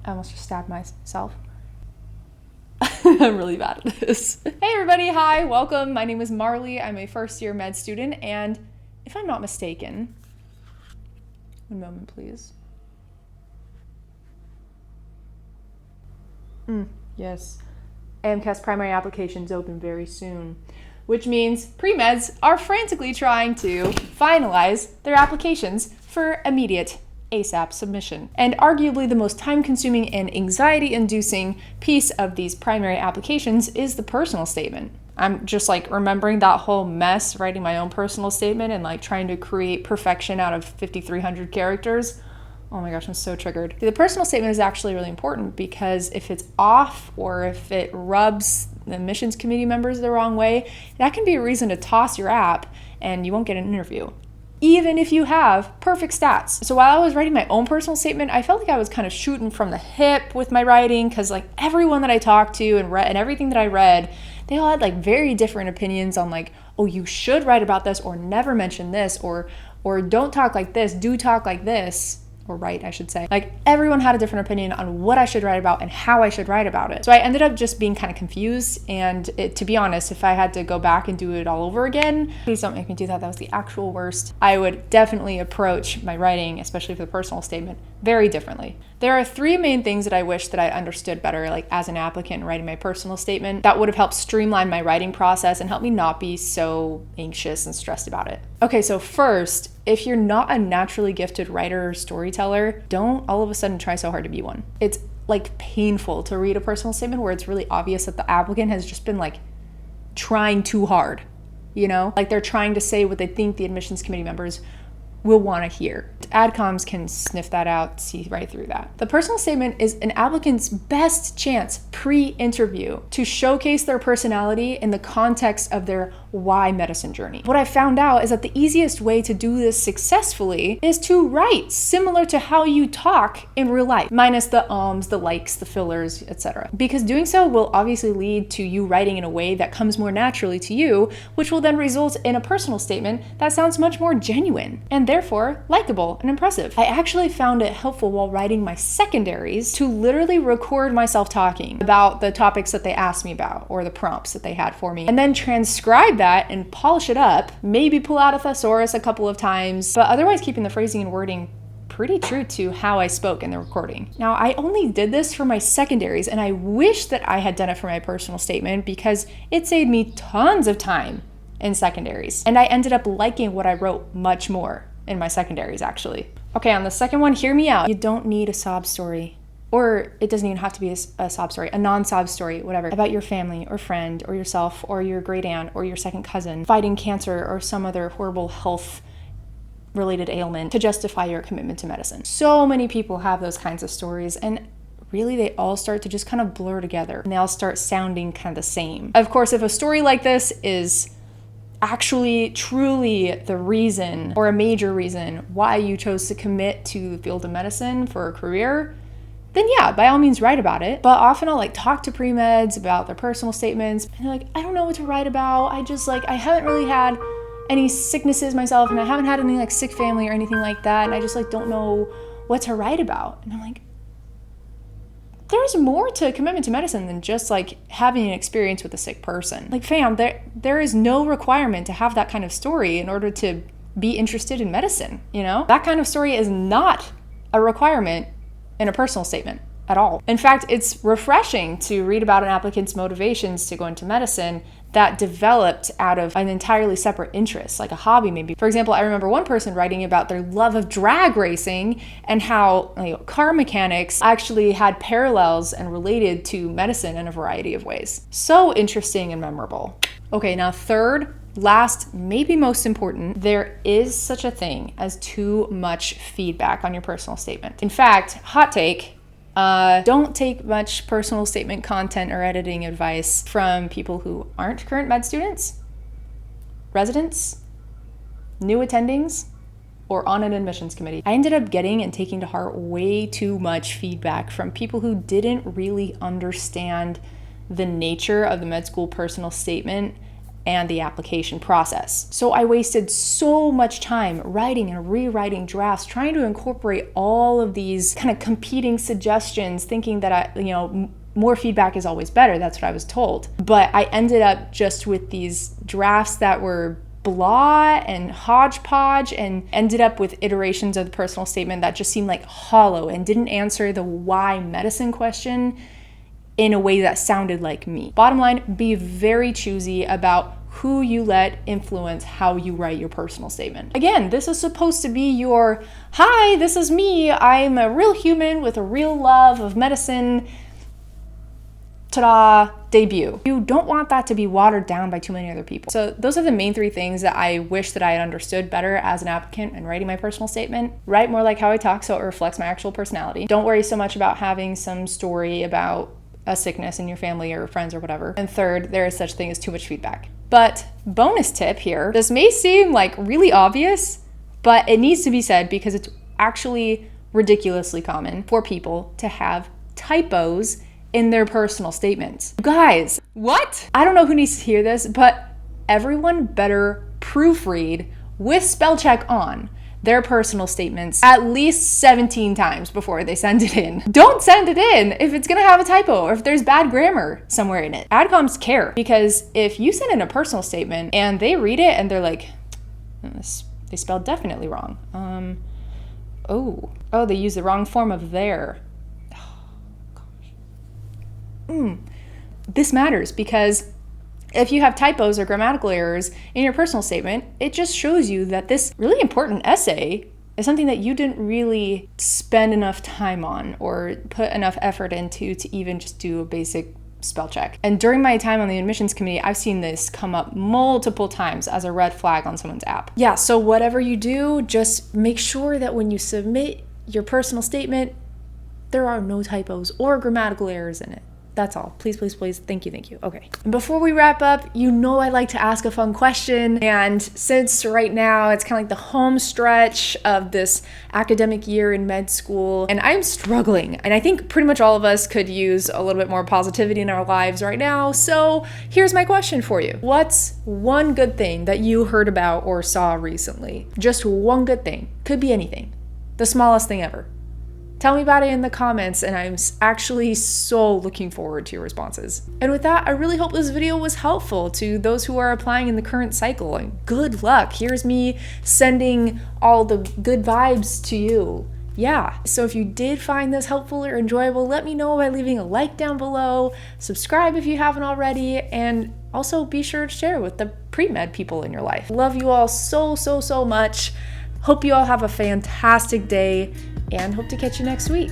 I almost just stabbed myself. I'm really bad at this. Hey everybody, hi, welcome. My name is Marley. I'm a first year med student, and if I'm not mistaken, one moment please. Yes, AMCAS primary applications open very soon, which means premeds are frantically trying to finalize their applications for immediate ASAP submission. And arguably the most time-consuming and anxiety-inducing piece of these primary applications is the personal statement. I'm just like remembering that whole mess, writing my own personal statement and like trying to create perfection out of 5,300 characters. Oh my gosh, I'm so triggered. The personal statement is actually really important because if it's off or if it rubs the admissions committee members the wrong way, that can be a reason to toss your app and you won't get an interview, even if you have perfect stats. So while I was writing my own personal statement, I felt like I was kind of shooting from the hip with my writing because like everyone that I talked to and read and everything that I read, they all had like very different opinions on like, oh, you should write about this or never mention this or don't talk like this, do talk like this. Or write, I should say. Like everyone had a different opinion on what I should write about and how I should write about it. So I ended up just being kind of confused, and to be honest, if I had to go back and do it all over again, please don't make me do that. That was the actual worst. I would definitely approach my writing, especially for the personal statement, very differently. There are three main things that I wish that I understood better, like as an applicant writing my personal statement, that would have helped streamline my writing process and help me not be so anxious and stressed about it. Okay, so first, if you're not a naturally gifted writer or storyteller, don't all of a sudden try so hard to be one. It's like painful to read a personal statement where it's really obvious that the applicant has just been like trying too hard, you know? Like they're trying to say what they think the admissions committee members will want to hear. Adcoms can sniff that out, see right through that. The personal statement is an applicant's best chance pre-interview to showcase their personality in the context of their why medicine journey. What I found out is that the easiest way to do this successfully is to write similar to how you talk in real life, minus the ums, the likes, the fillers, etc. Because doing so will obviously lead to you writing in a way that comes more naturally to you, which will then result in a personal statement that sounds much more genuine and therefore likable and impressive. I actually found it helpful while writing my secondaries to literally record myself talking about the topics that they asked me about or the prompts that they had for me, and then transcribe that and polish it up, maybe pull out a thesaurus a couple of times, but otherwise keeping the phrasing and wording pretty true to how I spoke in the recording. Now, I only did this for my secondaries, and I wish that I had done it for my personal statement because it saved me tons of time in secondaries, and I ended up liking what I wrote much more in my secondaries, actually. Okay, on the second one, hear me out. You don't need a sob story. Or it doesn't even have to be a sob story, a non-sob story, whatever, about your family or friend or yourself or your great aunt or your second cousin fighting cancer or some other horrible health related ailment to justify your commitment to medicine. So many people have those kinds of stories, and really they all start to just kind of blur together and they all start sounding kind of the same. Of course, if a story like this is actually truly the reason or a major reason why you chose to commit to the field of medicine for a career, then yeah, by all means write about it. But often I'll like talk to premeds about their personal statements and they're like, I don't know what to write about. I haven't really had any sicknesses myself and I haven't had any like sick family or anything like that. And I just like don't know what to write about. And I'm like, there's more to commitment to medicine than just like having an experience with a sick person. Like fam, there is no requirement to have that kind of story in order to be interested in medicine, you know? That kind of story is not a requirement in a personal statement at all. In fact, it's refreshing to read about an applicant's motivations to go into medicine that developed out of an entirely separate interest, like a hobby maybe. For example, I remember one person writing about their love of drag racing and how car mechanics actually had parallels and related to medicine in a variety of ways. So interesting and memorable. Okay, now third, last, maybe most important, there is such a thing as too much feedback on your personal statement. In fact, hot take, don't take much personal statement content or editing advice from people who aren't current med students, residents, new attendings, or on an admissions committee. I ended up getting and taking to heart way too much feedback from people who didn't really understand the nature of the med school personal statement and the application process. So I wasted so much time writing and rewriting drafts, trying to incorporate all of these kind of competing suggestions, thinking that more feedback is always better. That's what I was told. But I ended up just with these drafts that were blah and hodgepodge, and ended up with iterations of the personal statement that just seemed like hollow and didn't answer the why medicine question in a way that sounded like me. Bottom line, be very choosy about who you let influence how you write your personal statement. Again, this is supposed to be your, hi, this is me, I'm a real human with a real love of medicine, ta-da, debut. You don't want that to be watered down by too many other people. So those are the main 3 things that I wish that I had understood better as an applicant in writing my personal statement. Write more like how I talk so it reflects my actual personality. Don't worry so much about having some story about a sickness in your family or friends or whatever. And third, there is such thing as too much feedback. But bonus tip here, this may seem like really obvious, but it needs to be said because it's actually ridiculously common for people to have typos in their personal statements. Guys, what? I don't know who needs to hear this, but everyone better proofread with spell check on their personal statements at least 17 times before they send it in. Don't send it in if it's gonna have a typo or if there's bad grammar somewhere in it. Adcoms care, because if you send in a personal statement and they read it and they're like, they spelled definitely wrong. Oh, they use the wrong form of there. This matters because if you have typos or grammatical errors in your personal statement, it just shows you that this really important essay is something that you didn't really spend enough time on or put enough effort into to even just do a basic spell check. And during my time on the admissions committee, I've seen this come up multiple times as a red flag on someone's app. Yeah, so whatever you do, just make sure that when you submit your personal statement, there are no typos or grammatical errors in it. That's all. Please, please, please. Thank you. Okay. And before we wrap up, I like to ask a fun question. And since right now it's kind of like the home stretch of this academic year in med school, and I'm struggling, and I think pretty much all of us could use a little bit more positivity in our lives right now. So here's my question for you. What's one good thing that you heard about or saw recently? Just one good thing. Could be anything. The smallest thing ever. Tell me about it in the comments, and I'm actually so looking forward to your responses. And with that, I really hope this video was helpful to those who are applying in the current cycle, and good luck. Here's me sending all the good vibes to you. Yeah, so if you did find this helpful or enjoyable, let me know by leaving a like down below, subscribe if you haven't already, and also be sure to share with the pre-med people in your life. Love you all so much. Hope you all have a fantastic day, and hope to catch you next week.